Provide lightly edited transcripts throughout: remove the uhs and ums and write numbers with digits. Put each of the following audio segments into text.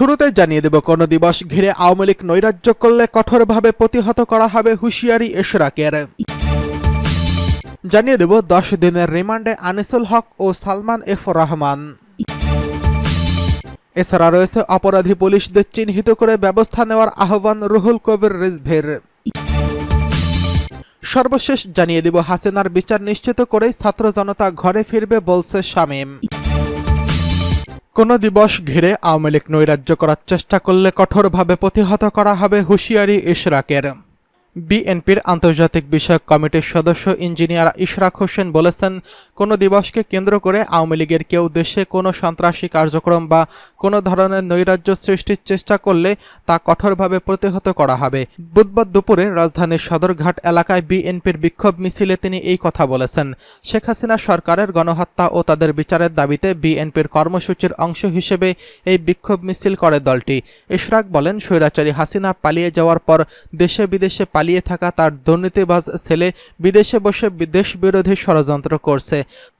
শুরুতে জানিয়ে দেব, কোন দিবস ঘিরে আওয়ামী লীগ নৈরাজ্য করলে কঠোরভাবে প্রতিহত করা হবে হুঁশিয়ারি এশরাকের। জানিয়ে দেব 10 দিনের রিমান্ডে আনিসুল হক ও সালমান এফ রহমান। এছাড়া রয়েছে অপরাধী পুলিশদের চিহ্নিত করে ব্যবস্থা নেওয়ার আহ্বান রুহুল কবির রিজভীর। সর্বশেষ জানিয়ে দেব, হাসিনার বিচার নিশ্চিত করেই ছাত্র জনতা ঘরে ফিরবে বলছে শামীম। কোন দিবস ঘিরে আওয়ামী লীগ নৈরাজ্য করার চেষ্টা করলে কঠোরভাবে প্রতিহত করা হবে হুঁশিয়ারি ইশরাকের। বিএনপির আন্তর্জাতিক বিষয়ক কমিটির সদস্য ইঞ্জিনিয়ার ইশরাক হোসেন বলেছেন, কোনো দিবসকে কেন্দ্র করে আওয়ামী লীগের কেউ দেশে কোনো সন্ত্রাসী কার্যক্রম বা কোনো ধরনের নৈরাজ্য সৃষ্টির চেষ্টা করলে তা কঠোরভাবে প্রতিহত করা হবে। বুধবার দুপুরে রাজধানীর সদরঘাট এলাকায় বিএনপির বিক্ষোভ মিছিলে তিনি এই কথা বলেছেন। শেখ হাসিনা সরকারের গণহত্যা ও তাদের বিচারের দাবিতে বিএনপির কর্মসূচির অংশ হিসেবে এই বিক্ষোভ মিছিল করে দলটি। ইশরাক বলেন, স্বৈরাচারী হাসিনা পালিয়ে যাওয়ার পর দেশে বিদেশে পালিয়ে থাকা তার দুর্নীতিবাজ ছেলে বিদেশে বসে দেশ বিরোধী ষড়যন্ত্র করছে।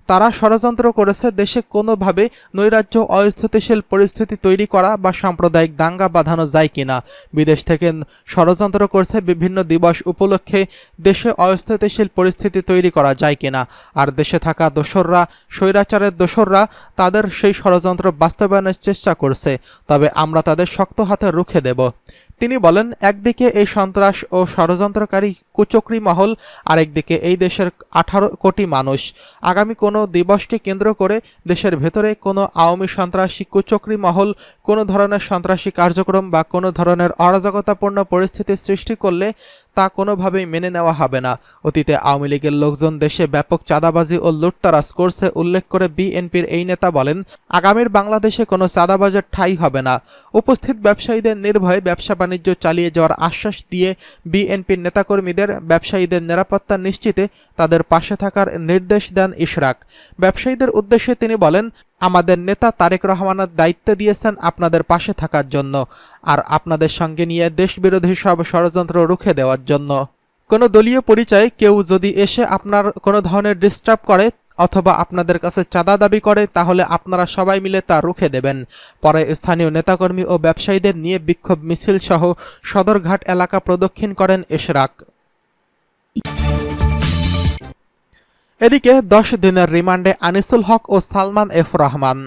তারা ষড়যন্ত্র করেছে দেশে কোনোভাবে নৈরাজ্য অস্থিতিশীল পরিস্থিতি তৈরি করা বা সাম্প্রদায়িক দাঙ্গা বাঁধানো যায় কিনা। বিদেশ থেকে ষড়যন্ত্র করছে বিভিন্ন দিবস উপলক্ষে দেশে অস্থিতিশীল পরিস্থিতি তৈরি করা যায় কিনা। আর দেশে থাকা দোসররা, স্বৈরাচারের দোসররা তাদের সেই ষড়যন্ত্র বাস্তবায়নের চেষ্টা করছে, তবে আমরা তাদের শক্ত হাতে রুখে দেব। তিনি বলেন, একদিকে এই সন্ত্রাস ও ষড়যন্ত্রকারী কুচক্রী মহল, আরেকদিকে এই দেশের 18 কোটি মানুষ। আগামী কোনো দিবসকে কেন্দ্র করে দেশের ভেতরে কোনো আওয়ামী সন্ত্রাসী কুচক্রী মহল কোনো ধরনের সন্ত্রাসী কার্যক্রম বা কোনো ধরনের অরাজকতাপূর্ণ পরিস্থিতি সৃষ্টি করলে তা কোনোভাবেই মেনে নেওয়া হবে না। অতীতে আওয়ামী লীগের লোকজন দেশে ব্যাপক চাঁদাবাজি ও লুটতরাজ করছে উল্লেখ করে বিএনপির এই নেতা বলেন, আগামীর বাংলাদেশে কোনো চাঁদাবাজের ঠাঁই হবে না। উপস্থিত ব্যবসায়ীদের নির্ভয়ে ব্যবসা বাণিজ্য চালিয়ে যাওয়ার আশ্বাস দিয়ে বিএনপির নেতাকর্মীদের ব্যবসায়ীদের নিরাপত্তা নিশ্চিতে তাদের পাশে থাকার নির্দেশ দেন ইশরাক। ব্যবসায়ীদের উদ্দেশ্যে তিনি বলেন, আমাদের নেতা তারেক রহমানের দায়িত্ব দিয়েছেন আপনাদের পাশে থাকার জন্য, আর আপনাদের সঙ্গে নিয়ে দেশবিরোধী সব ষড়যন্ত্র রুখে দেওয়ার জন্য। কোনো দলীয় পরিচয়ে কেউ যদি এসে আপনার কোনো ধরনের ডিস্টার্ব করে অথবা আপনাদের কাছে চাঁদা দাবি করে, তাহলে আপনারা সবাই মিলে তা রুখে দেবেন। পরে স্থানীয় নেতাকর্মী ও ব্যবসায়ীদের নিয়ে বিক্ষোভ মিছিল সহ সদরঘাট এলাকা প্রদক্ষিণ করেন ইশরাক। এদিকে 10 দিনের রিমান্ডে আনিসুল হক ও সালমান এফ রহমান।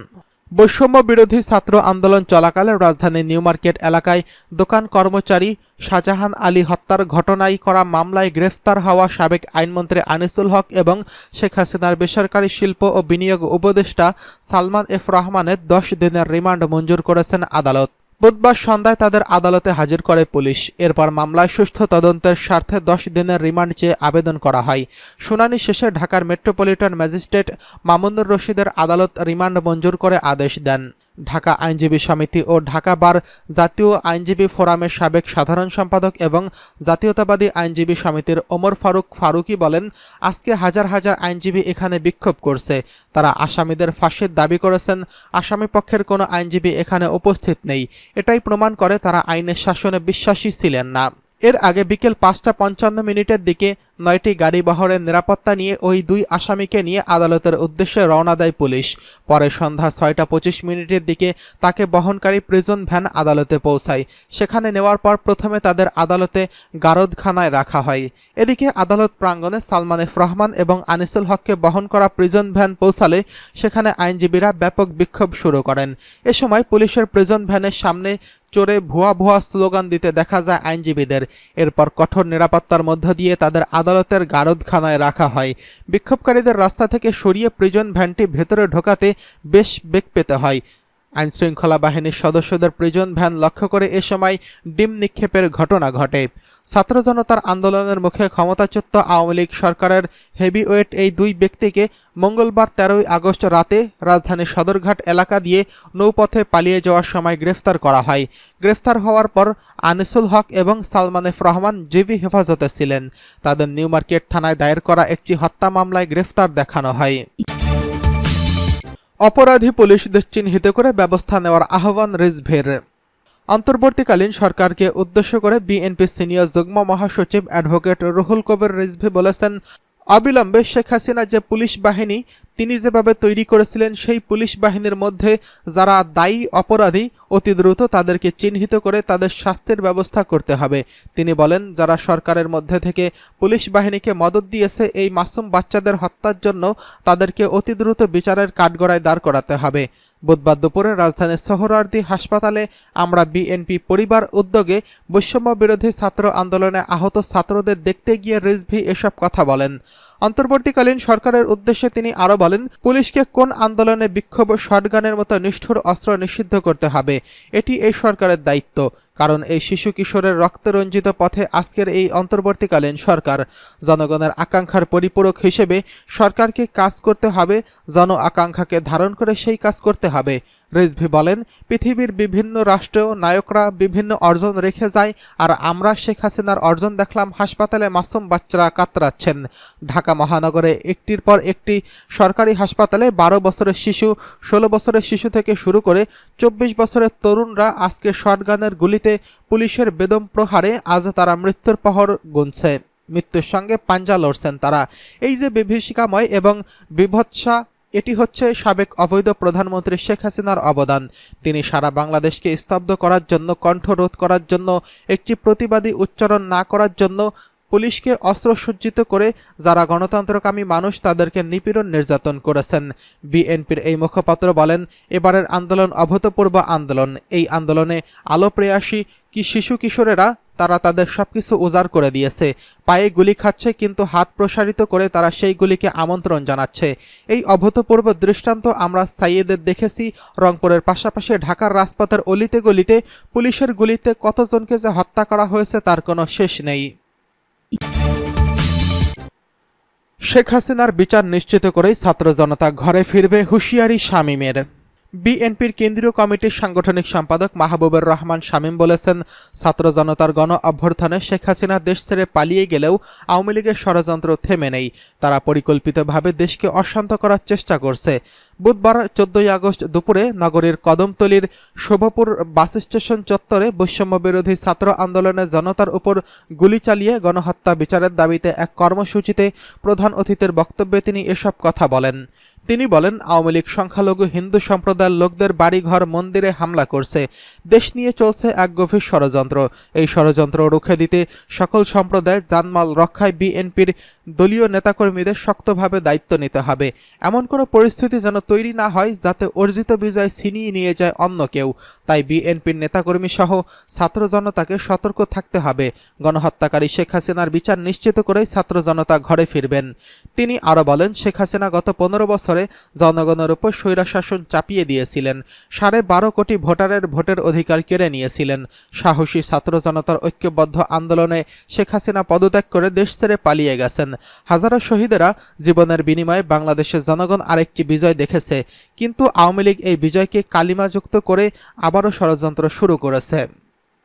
বৈষম্য বিরোধী ছাত্র আন্দোলন চলাকালে রাজধানীর নিউ মার্কেট এলাকায় দোকান কর্মচারী শাহজাহান আলী হত্যার ঘটনায় করা মামলায় গ্রেফতার হওয়া সাবেক আইনমন্ত্রী আনিসুল হক এবং শেখ হাসিনার বেসরকারি শিল্প ও বিনিয়োগ উপদেষ্টা সালমান এফ রহমানের 10 দিনের রিমান্ড মঞ্জুর করেছেন আদালত। বুধবার সন্ধ্যায় তাদের আদালতে হাজির করে পুলিশ। এরপর মামলায় সুষ্ঠু তদন্তের স্বার্থে 10 দিনের রিমান্ড চেয়ে আবেদন করা হয়। শুনানি শেষে ঢাকার মেট্রোপলিটন ম্যাজিস্ট্রেট মামুনুর রশিদের আদালত রিমান্ড মঞ্জুর করে আদেশ দেন। ঢাকা আইনজীবী সমিতি ও ঢাকা বার জাতীয় আইনজীবী ফোরামের সাবেক সাধারণ সম্পাদক এবং জাতীয়তাবাদী আইনজীবী সমিতির ওমর ফারুক ফারুকি বলেন, আজকে হাজার হাজার আইনজীবী এখানে বিক্ষোভ করছে। তারা আসামিদের ফাঁসির দাবি করেছেন। আসামি পক্ষের কোনো আইনজীবী এখানে উপস্থিত নেই। এটাই প্রমাণ করে তারা আইনের শাসনে বিশ্বাসী ছিলেন না। এর আগে বিকেল 5:55 দিকে 9টি গাড়ি বহরের নিরাপত্তা নিয়ে ওই 2 আসামিকে নিয়ে আদালতের উদ্দেশ্যে রওনা দেয় পুলিশ। পরে সন্ধ্যা 6:25 দিকে তাকে বহনকারী প্রিজন ভ্যান আদালতে পৌঁছায়। সেখানে নেওয়ার পর প্রথমে তাদের আদালতে গারদখানায় রাখা হয়। এদিকে আদালত প্রাঙ্গণে সালমান এফ রহমান এবং আনিসুল হককে বহন করা প্রিজন ভ্যান পৌঁছালে সেখানে আইনজীবীরা ব্যাপক বিক্ষোভ শুরু করেন। এ সময় পুলিশের প্রিজন ভ্যানের সামনে চোরে ভুয়া ভুয়া স্লোগান দিতে দেখা যায় আইনজীবীদের। এরপর কঠোর নিরাপত্তার মধ্য দিয়ে তাদের আদালতের গারদখানায় রাখা হয়। বিক্ষোভকারীদের রাস্তা থেকে সরিয়ে প্রিজন ভ্যানটি ভেতরে ঢোকাতে বেশ বেগ পেতে হয়। আইনশৃঙ্খলা বাহিনীর সদস্যদের প্রিজন ভ্যান লক্ষ্য করে এ সময় ডিম নিক্ষেপের ঘটনা ঘটে। ছাত্র জনতার আন্দোলনের মুখে ক্ষমতাচ্যুত আওয়ামী লীগ সরকারের হেভিওয়েট এই 2 ব্যক্তিকে মঙ্গলবার 13 আগস্ট রাতে রাজধানীর সদরঘাট এলাকা দিয়ে নৌপথে পালিয়ে যাওয়ার সময় গ্রেফতার করা হয়। গ্রেফতার হওয়ার পর আনিসুল হক এবং সালমান এফ রহমান জিবি হেফাজতে ছিলেন। তাদের নিউ মার্কেট থানায় দায়ের করা একটি হত্যা মামলায় গ্রেফতার দেখানো হয়। অপরাধী পুলিশদের চিহ্নিত করে ব্যবস্থা নেওয়ার আহ্বান রিজভীর। অন্তর্বর্তীকালীন সরকারকে উদ্দেশ্য করে বিএনপি সিনিয়র যুগ্ম মহাসচিব অ্যাডভোকেট রুহুল কবির রিজভী বলেছেন, অবিলম্বে শেখ হাসিনা যে পুলিশ বাহিনী তিনি যেভাবে তৈরি করেছিলেন সেই পুলিশ বাহিনীর মধ্যে যারা দায়ী অপরাধী অতি দ্রুত তাদেরকে চিহ্নিত করে তাদের শাস্তির ব্যবস্থা করতে হবে। তিনি বলেন, যারা সরকারের মধ্যে থেকে পুলিশ বাহিনীকে মদদ দিয়েছে এই মাসুম বাচ্চাদের হত্যার জন্য তাদেরকে অতি দ্রুত বিচারের কাঠগড়ায় দাঁড় করাতে হবে। বুধবার দুপুরে রাজধানীর সোহরাওয়ার্দী হাসপাতালে আমরা বিএনপি পরিবার উদ্যোগে বৈষম্য বিরোধী ছাত্র আন্দোলনে আহত ছাত্রদের দেখতে গিয়ে রিজভী এসব কথা বলেন। অন্তর্বর্তীকালীন সরকারের উদ্দেশ্যে তিনি আরও বলেন, পুলিশকে কোন আন্দোলনে বিক্ষোভ শটগানের মতো নিষ্ঠুর অস্ত্র নিষিদ্ধ করতে হবে, এটি এই সরকারের দায়িত্ব। কারণ এই শিশু কিশোরের রক্তে রঞ্জিত পথে আজকের এই অন্তর্বর্তীকালীন সরকার। জনগণের আকাঙ্ক্ষার পরিপূরক হিসেবে সরকারকে কাজ করতে হবে, জন আকাঙ্ক্ষাকে ধারণ করে সেই কাজ করতে হবে। রিজভী বলেন, পৃথিবীর বিভিন্ন রাষ্ট্রেও নায়করা বিভিন্ন অর্জন রেখে যায়, আর আমরা শেখ হাসিনার অর্জন দেখলাম হাসপাতালে মাসুম বাচ্চারা কাতরাচ্ছেন। ঢাকা মহানগরে একটির পর একটি সরকারি হাসপাতালে 12 বছরের শিশু, 16 বছরের শিশু থেকে শুরু করে 24 বছরের তরুণরা আজকে শটগানের গুলিতে পুলিশের বেদম প্রহারে আজ তারা মৃত্যুর প্রহর গুনছে, মৃত্যুর সঙ্গে পাঞ্জা লড়ছেন তারা। এই যে বিভীষিকাময় এবং বিভৎসা, এটি হচ্ছে সাবেক অবৈধ প্রধানমন্ত্রী শেখ হাসিনার অবদান। তিনি সারা বাংলাদেশকে স্তব্ধ করার জন্য, কণ্ঠরোধ করার জন্য, একটি প্রতিবাদী উচ্চারণ না করার জন্য পুলিশকে অস্ত্রসজ্জিত করে যারা গণতন্ত্রকামী মানুষ তাদেরকে নিপীড়ন নির্যাতন করেছেন। বিএনপির এই মুখপাত্র বলেন, এবারের আন্দোলন অভূতপূর্ব আন্দোলন। এই আন্দোলনে আলো প্রেয়াসী শিশু কিশোরেরা তারা তাদের সবকিছু উজাড় করে দিয়েছে। পায়ে গুলি খাচ্ছে কিন্তু হাত প্রসারিত করে তারা সেই গুলিকে আমন্ত্রণ জানাচ্ছে। এই অভূতপূর্ব দৃষ্টান্ত আমরা সাইয়েদের দেখেছি। রংপুরের পাশাপাশি ঢাকার রাজপথের অলিতে গলিতে পুলিশের গুলিতে কতজনকে যে হত্যা করা হয়েছে তার কোনো শেষ নেই। শেখ হাসিনার বিচার নিশ্চিত করেই ছাত্র জনতা ঘরে ফিরবে, হুঁশিয়ারি শামীমের। বিএনপির কেন্দ্রীয় কমিটির সাংগঠনিক সম্পাদক মাহবুবুর রহমান শামীম বলেছেন, ছাত্র জনতার গণ অভ্যুত্থানে শেখ হাসিনা দেশ ছেড়ে পালিয়ে গেলেও আওয়ামী লীগের ষড়যন্ত্র থেমে নেই। তারা পরিকল্পিতভাবে দেশকে অশান্ত করার চেষ্টা করছে। বুধবার 14 আগস্ট দুপুরে নগরীর কদমতলীর শোভপুর বাস স্টেশন চত্বরে বৈষম্য বিরোধী ছাত্র আন্দোলনের জনতার উপর গুলি চালিয়ে গণহত্যা বিচারের দাবিতে এক কর্মসূচিতে প্রধান অতিথির বক্তব্যে তিনি এসব কথা বলেন। তিনি বলেন, আওয়ামী লীগ সংখ্যালঘু হিন্দু সম্প্রদায়ের লোকদের বাড়িঘর, মন্দিরে হামলা করছে। দেশ নিয়ে চলছে এক গভীর ষড়যন্ত্র। এই ষড়যন্ত্র রুখে দিতে সকল সম্প্রদায় জানমাল রক্ষায় বিএনপির দলীয় নেতাকর্মীদের শক্তভাবে দায়িত্ব নিতে হবে। এমন কোনো পরিস্থিতি যেন তৈরি না হয় যাতে অর্জিত বিজয় ছিনিয়ে নিয়ে যায় অন্য কেউ। তাই বিএনপির নেতাকর্মী সহ ছাত্র জনতাকে সতর্ক থাকতে হবে। গণহত্যাকারী শেখ হাসিনার বিচার নিশ্চিত করেই ছাত্র জনতা ঘরে ফিরবেন। তিনি আরও বলেন, শেখ হাসিনা গত 15 বছরে জনগণের উপর স্বৈরশাসন চাপিয়ে দিয়েছিলেন। 12.5 কোটি ভোটারের ভোটের অধিকার কেড়ে নিয়েছিলেন। সাহসী ছাত্র জনতার ঐক্যবদ্ধ আন্দোলনে শেখ হাসিনা পদত্যাগ করে দেশ ছেড়ে পালিয়ে গেছেন। হাজারো শহীদেরা জীবনের বিনিময়ে বাংলাদেশের জনগণ আরেকটি বিজয় দেখেছে, কিন্তু আওয়ামী লীগ এই বিজয়কে কালিমাযুক্ত করে আবারও ষড়যন্ত্র শুরু করেছে।